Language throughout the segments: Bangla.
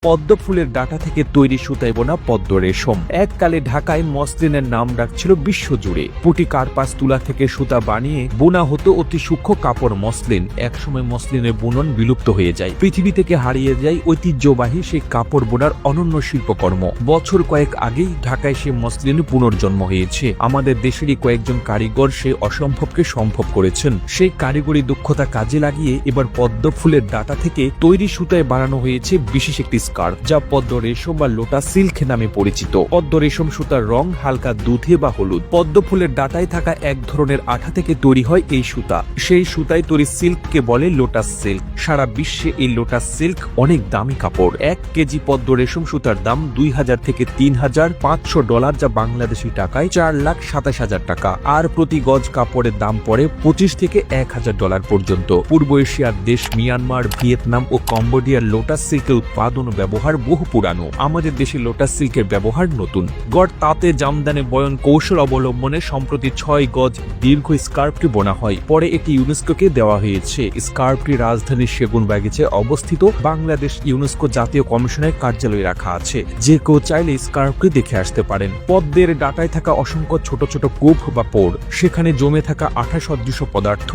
পদ্ম ফুলের ডাটা থেকে তৈরি সুতায় বোনা পদ্ম রেশম। এককালে ঢাকায় মসলিনের নাম ডাক ছিল বিশ্বজুড়ে। পুটি কার্পাস তুলা থেকে সুতা বানিয়ে বোনা হতো অতি সূক্ষ্ম কাপড় মসলিন। একসময় মসলিনের বুনন বিলুপ্ত হয়ে যায়, পৃথিবী থেকে হারিয়ে যায় ঐতিহ্যবাহী সেই কাপড় বোনার অনন্য শিল্পকর্ম। বছর কয়েক আগেই ঢাকায় সে মসলিনের পুনর্জন্ম হয়েছে। আমাদের দেশেরই কয়েকজন কারিগর সে অসম্ভবকে সম্ভব করেছেন। সেই কারিগরি দক্ষতা কাজে লাগিয়ে এবার পদ্ম ফুলের ডাটা থেকে তৈরি সুতায় বানানো হয়েছে বিশেষ একটি স্কার্ফ, যা পদ্ম রেশম বা লোটাস সিল্ক নামে পরিচিত। পদ্ম রেশম সুতার রং হালকা দুধে বা হলুদ। পদ্ম ফুলের ডাটায় থাকা এক ধরনের আঠা থেকে তৈরি হয় এই সুতা। সেই সুতায় তৈরি সিল্ককে বলে লোটাস সিল্ক। সারা বিশ্বে এই লোটাস সিল্ক অনেক দামি কাপড়। 1 কেজি পদ্ম রেশম সুতার দাম $2000 থেকে $3500, যা বাংলাদেশি টাকায় $4,27,000 টাকা। আর প্রতি গজ কাপড়ের দাম পড়ে $25 থেকে $1000 পর্যন্ত। পূর্ব এশিয়ার দেশ মিয়ানমার, ভিয়েতনাম ও কম্বোডিয়ার লোটাস সিল্কের উৎপাদন ও ব্যবহার বহু পুরানো। আমাদের দেশে লোটাস সিল্কের ব্যবহার নতুন। গড় তাঁতে জামদানে বয়ন কৌশল অবলম্বনে সম্প্রতি 6 গজ দীর্ঘ স্কার্ফটি বোনা হয়। পরে এটি ইউনেস্কোকে দেওয়া হয়েছে। স্কার্ফটি রাজধানীর সেগুনবাগিচায় অবস্থিত বাংলাদেশ ইউনেস্কো জাতীয় কমিশনের কার্যালয়ে রাখা আছে। যে কেউ চাইলে স্কার্ফটি দেখে আসতে পারেন। পদ্মের ডাটায় থাকা অসংখ্য ছোট ছোট কূপ বা পোড়, সেখানে জমে থাকা আঠা সদৃশ পদার্থ,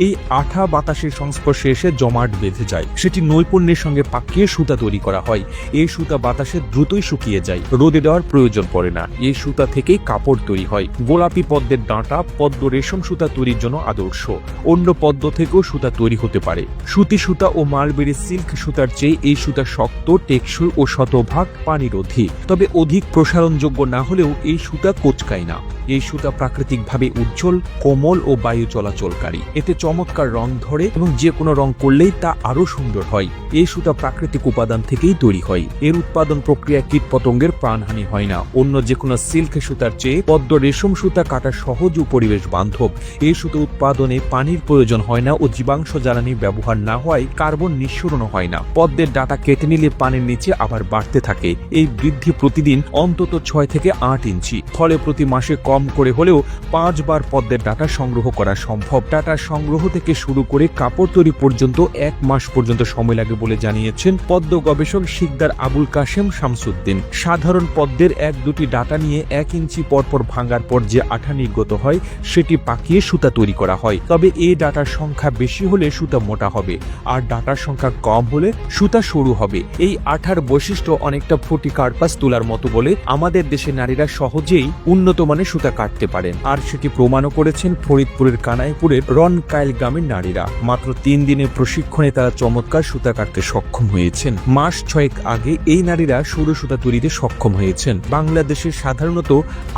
এই আঠা বাতাসের সংস্পর্শে এসে জমাট বেঁধে যায়। সেটি নৈপুণ্যের সঙ্গে পাকিয়ে সুতা তৈরি করা হয়। এই সুতা বাতাসে দ্রুতই শুকিয়ে যায়, রোদে দেওয়ার প্রয়োজন পড়ে না। এই সুতা থেকেই কাপড় তৈরি হয়। গোলাপি পদ্মের ডাঁটা পদ্ম রেশম সুতা তৈরির জন্য আদর্শ। অন্য পদ্ম থেকেও সুতা তৈরি হতে পারে। সুতি সুতা ও মালবেরি সিল্ক সুতার চেয়ে এই সুতা শক্ত, টেকসই ও শতভাগ পানিরোধী। তবে অধিক প্রসারণযোগ্য না হলেও এই সুতা কোঁচকায় না। এই সুতা প্রাকৃতিকভাবে উজ্জ্বল, কোমল ও বায়ু চলাচলকারী। এতে চমৎকার রং ধরে এবং যে কোনো রং করলেই তা আরো সুন্দর হয়। এই সুতা প্রাকৃতিক উপাদান থেকেই তৈরি হয়। এর উৎপাদন প্রক্রিয়ায় কীটপতঙ্গের প্রাণহানি হয় না। অন্য যে কোনো সিল্ক সুতার চেয়ে পদ্ম রেশম সুতা কাটা সহজ ও পরিবেশ বান্ধব। এই সুতা উৎপাদনে পানির প্রয়োজন হয় না ও জীবাশ্ম জ্বালানি ব্যবহার না হওয়ায় কার্বন নিঃসরণও হয় না। পদ্মের ডাটা কেটে নিলে পানির নিচে আবার বাড়তে থাকে। এই বৃদ্ধি প্রতিদিন অন্তত 6 থেকে 8 ইঞ্চি। ফলে প্রতি মাসে কম করে হলেও 5 বার পদ্মের ডাটা সংগ্রহ করা সম্ভব। ডাটা সংগ্রহ থেকে শুরু করে কাপড় তৈরি পর্যন্ত 1 মাস পর্যন্ত সময় লাগে বলে জানিয়েছেন পদ্ম গবেষক শিকদার আবুল কাশেম শামসুদ্দিন। সাধারণ পদ্মের 1-2টি ডাটা নিয়ে 1 ইঞ্চি পরপর ভাঙার পর যে আঠা নির্গত হয় সেটি পাকিয়ে সুতা তৈরি করা হয়। তবে এই ডাটার সংখ্যা বেশি হলে সুতা মোটা হবে, আর ডাটার সংখ্যা কম হলে সুতা সরু হবে। এই আঠার বৈশিষ্ট্য অনেকটা ফুটি কার্পাস তুলার মতো বলে আমাদের দেশের নারীরা সহজেই উন্নত মানের সুতা কাটতে পারেন। আর সেটি প্রমাণও করেছেন ফরিদপুরের কানাইপুরের রনকাইল গ্রামের নারীরা। মাত্র 3 দিনের প্রশিক্ষণে তারা চমৎকার সুতা কাটতে সক্ষম হয়েছেন। মাস 6 আগে এই নারীরা সরু সুতা তৈরিতে সক্ষম হয়েছেন। বাংলাদেশে সাধারণত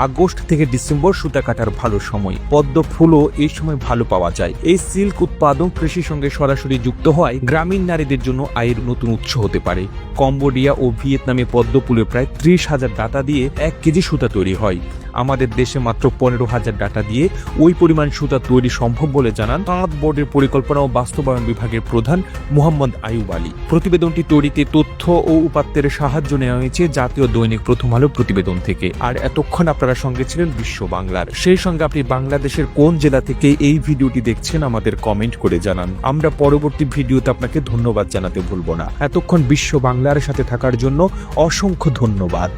আগস্ট থেকে ডিসেম্বর সুতা কাটার ভালো সময়। পদ্ম ফুলও এই সময় ভালো পাওয়া যায়। এই সিল্ক উৎপাদন কৃষির সঙ্গে সরাসরি যুক্ত হওয়ায় গ্রামীণ নারীদের জন্য আয়ের নতুন উৎস হতে পারে। কম্বোডিয়া ও ভিয়েতনামে পদ্ম ফুলের প্রায় 30,000 ডাটা দিয়ে 1 কেজি সুতা তৈরি হয়। আমাদের দেশে মাত্র 15,000 ডাটা দিয়ে ওই পরিমাণ সুতা তৈরি সম্ভব বলে জানান তাঁত বোর্ডের পরিকল্পনা ও বাস্তবায়ন বিভাগের প্রধান মোহাম্মদ আয়ুব আলী। প্রতিবেদনটি তৈরিতে তথ্য ও উপাত্তের সাহায্য নেওয়া হয়েছে জাতীয় দৈনিক প্রথম আলো প্রতিবেদন থেকে। আর এতক্ষণ আপনারা সঙ্গে ছিলেন বিশ্ব বাংলার। সেই সঙ্গে আপনি বাংলাদেশের কোন জেলা থেকে এই ভিডিওটি দেখছেন আমাদের কমেন্ট করে জানান। আমরা পরবর্তী ভিডিওতে আপনাকে ধন্যবাদ জানাতে ভুলব না। এতক্ষণ বিশ্ব বাংলার সাথে থাকার জন্য অসংখ্য ধন্যবাদ।